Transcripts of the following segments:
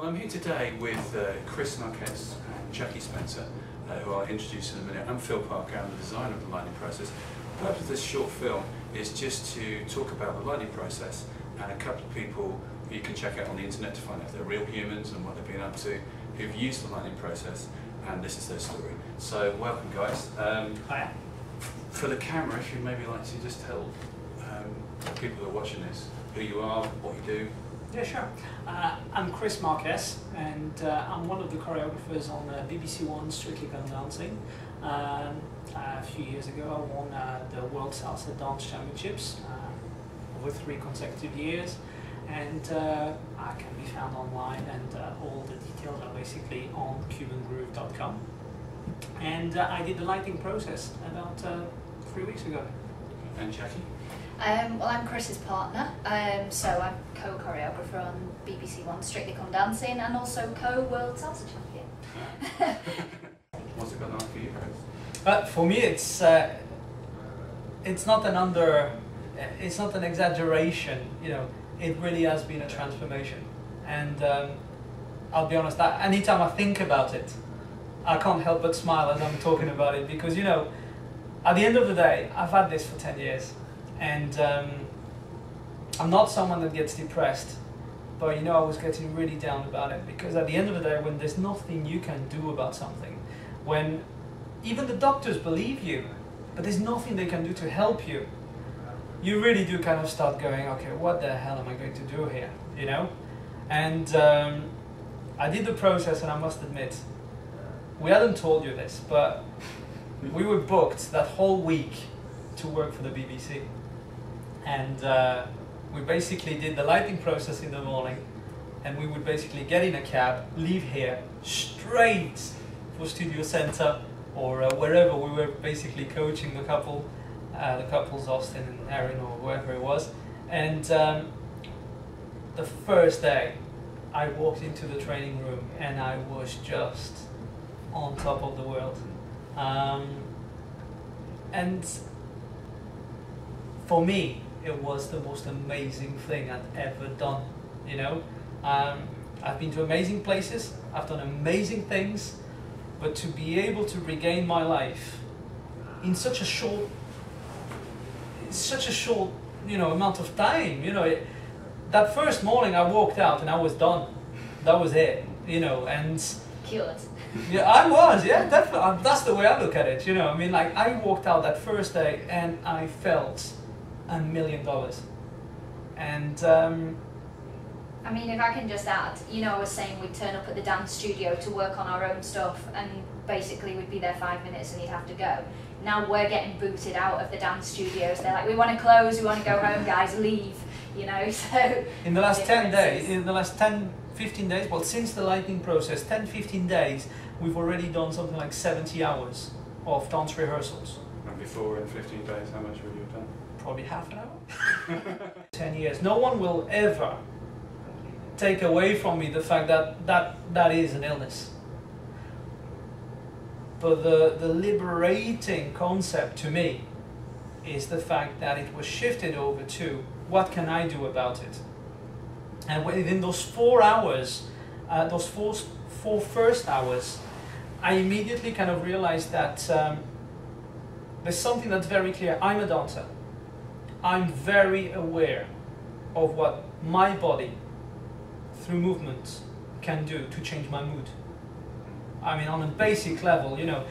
Well, I'm here today with Chris Marques and Jackie Spencer, who I'll introduce in a minute. I'm Phil Parker, I'm the designer of the lighting process. The purpose of this short film is just to talk about the lighting process and a couple of people who you can check out on the internet to find out if they're real humans and what they've been up to, who've used the lighting process, and this is their story. So, welcome guys. Hiya. For the camera, if you'd maybe like to just tell the people who are watching this who you are, what you do. Yeah, sure. I'm Chris Marques, and I'm one of the choreographers on BBC One Strictly Come Dancing. A few years ago I won the World Salsa Dance Championships over 3 consecutive years, and I can be found online, and all the details are basically on cubangroove.com. And I did the lighting process about 3 weeks ago. And Jackie? Well, I'm Chris's partner, so I'm co-choreographer on BBC One Strictly Come Dancing and also co-World Salsa Champion. What's it gone on for you guys? For me, it's not an exaggeration. You know, it really has been a transformation. And I'll be honest, anytime I think about it, I can't help but smile as I'm talking about it, because you know, at the end of the day, I've had this for 10 years. And I'm not someone that gets depressed, but you know, I was getting really down about it, because at the end of the day, when there's nothing you can do about something, when even the doctors believe you, but there's nothing they can do to help you, you really do kind of start going, okay, what the hell am I going to do here, you know? And I did the process, and I must admit, we hadn't told you this, but we were booked that whole week to work for the BBC. And we basically did the lighting process in the morning, and we would basically get in a cab, leave here, straight for Studio Centre or wherever we were basically coaching the couple, the couples Austin and Erin or whoever it was. And the first day I walked into the training room and I was just on top of the world. And for me, it was the most amazing thing I'd ever done, you know. I've been to amazing places, I've done amazing things, but to be able to regain my life in such a short, you know, amount of time, you know, that first morning I walked out and I was done. That was it, you know, and Cured. yeah, I was, yeah, definitely. That's the way I look at it, you know. I mean, like, I walked out that first day and I felt $1 million. And I mean, if I can just add, you know, I was saying we'd turn up at the dance studio to work on our own stuff, and basically we'd be there 5 minutes and you'd have to go. Now we're getting booted out of the dance studios. They're like, we want to close, we want to go home, guys, leave, you know. So in the last 10 days, in the last 15 days, well, since the lighting process, 10-15 days, we've already done something like 70 hours of dance rehearsals. And before, in 15 days, how much would you have done? Probably half an hour. 10 years. No one will ever take away from me the fact that is an illness. But the liberating concept to me is the fact that it was shifted over to what can I do about it. And within those 4 hours, those four first hours, I immediately kind of realized that there's something that's very clear. I'm a dancer. I'm very aware of what my body, through movement, can do to change my mood. I mean, on a basic level, you know,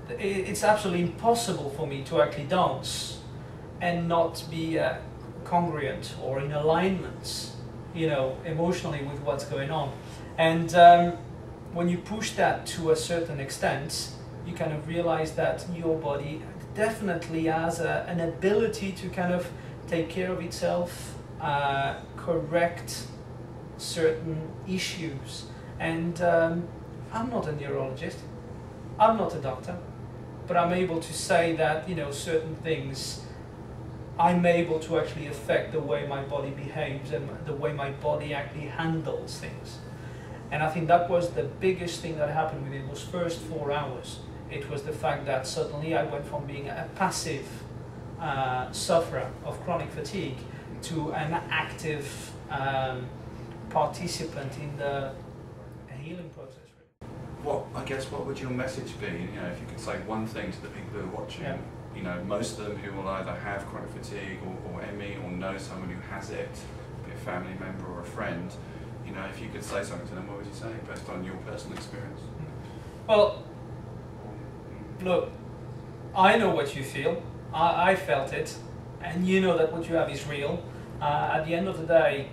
it's absolutely impossible for me to actually dance and not be congruent or in alignment, you know, emotionally with what's going on. And when you push that to a certain extent, you kind of realize that your body definitely has an ability to kind of take care of itself, correct certain issues. And I'm not a neurologist, I'm not a doctor, but I'm able to say that, you know, certain things, I'm able to actually affect the way my body behaves and the way my body actually handles things. And I think that was the biggest thing that happened within those first 4 hours. It was the fact that suddenly I went from being a passive sufferer of chronic fatigue to an active participant in the healing process. Really. I guess what would your message be? You know, if you could say one thing to the people who are watching. Yeah. You know, most of them who will either have chronic fatigue or ME or know someone who has it, be a family member or a friend. You know, if you could say something to them, what would you say based on your personal experience? Well, look, I know what you feel. I felt it, and you know that what you have is real. At the end of the day,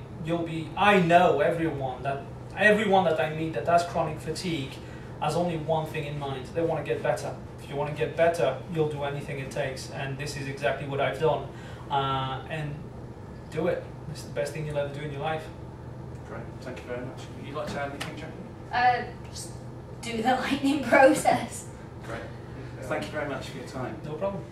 I know everyone that I meet that has chronic fatigue has only one thing in mind. They want to get better. If you want to get better, you'll do anything it takes, and this is exactly what I've done. And do it. It's the best thing you'll ever do in your life. Great, thank you very much. Would you like to add anything, Jackie? Just do the lightning process. Great. Thank you very much for your time. No problem.